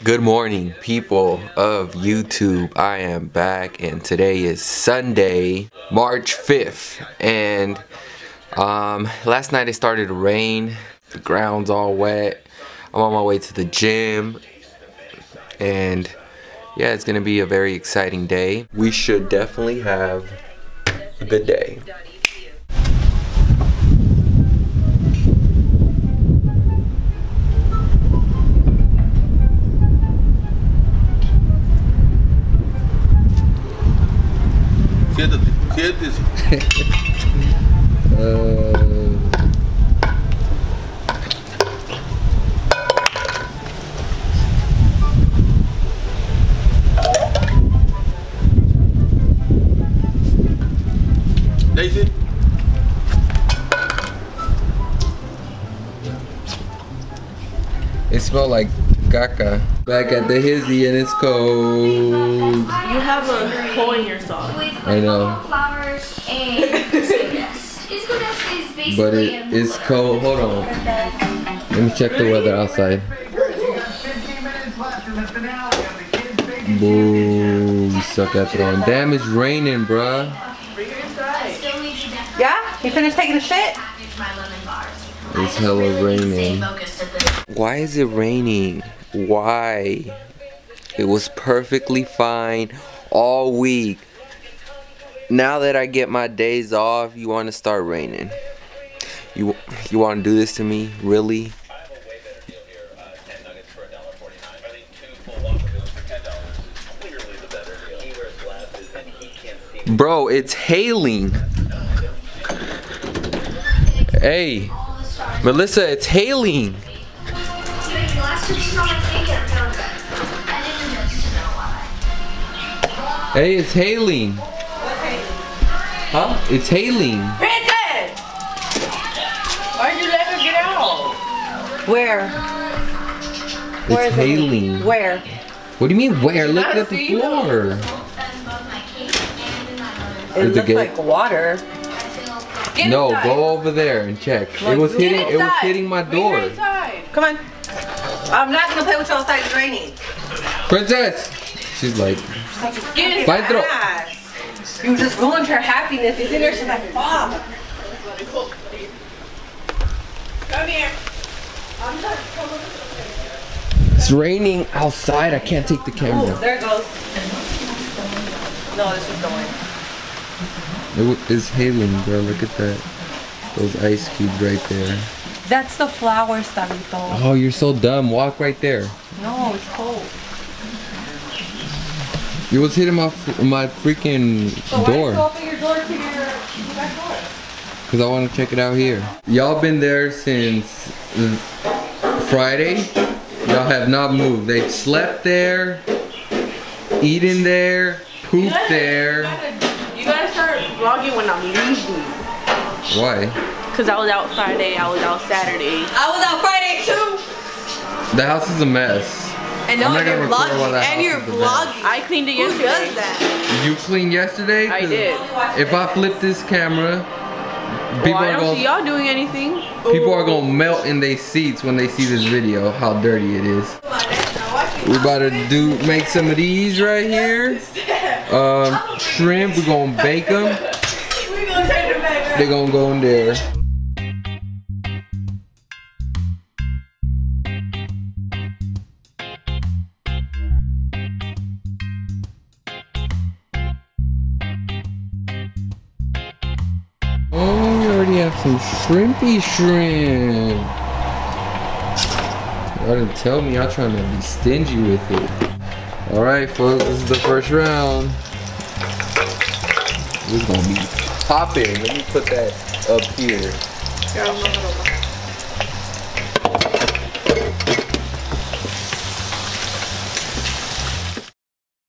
Good morning, people of YouTube. I am back, and today is Sunday, March 5th. And last night it started to rain. The ground's all wet. I'm on my way to the gym, and yeah, it's gonna be a very exciting day. We should definitely have a good day. Daisy? It smells like caca. Back at the hizzy and it's cold. You have a hole in your sock. I know. But it's cold. Hold on. Let me check the weather outside. Boom. You suck at throwing. Damn, it's raining, bruh. Yeah? You finished taking a shit? It's hella raining. Why is it raining? Why? It was perfectly fine all week. Now that I get my days off, you want to start raining. You want to do this to me? Really? Bro, it's hailing. Hey, Melissa, it's hailing. Hey, it's hailing. Huh? It's hailing. Princess! Why'd you let her get out? Where? Where It's is it? hailing. Where? What do you mean where? Look at the floor. It Is it looks good? like water. Get No, inside. go over there and check. It was hitting. It was hitting my door. Come on. I'm not gonna play with you outside. It's raining. Princess. She's like, Get Fight through. ass. You just ruined her happiness. She's in there. She's like, fuck. Come here. it's raining outside. I can't take the camera. Oh, there it goes. No, it's just going. It's hailing, bro. Look at that. Those ice cubes right there. That's the flowers, Tabito. Oh, you're so dumb. Walk right there. No, it's cold. You was hitting my freaking So door. why did you open your door to your back door? Cause I want to check it out here. Y'all been there since Friday. Y'all have not moved. They slept there, eaten there, pooped there. You gotta start vlogging when I'm leaving. Why? Cause I was out Friday, I was out Saturday. I was out Friday too. The house is a mess. And I'm no, not gonna you're record while vlogging. that And house you're is a mess. vlogging. I cleaned it Who yesterday. does that? You cleaned yesterday? I 'Cause did. If I flip this camera, people Well, I are don't see gonna y'all doing anything. melt in their seats when they see this video. How dirty it is. We about to make some of these right here. Shrimp. We're gonna bake them. They're gonna go in there. Oh, we already have some shrimpy shrimp. Y'all didn't tell me. Y'all trying to be stingy with it. All right, folks. This is the first round. This is gonna be popping. Let me put that up here.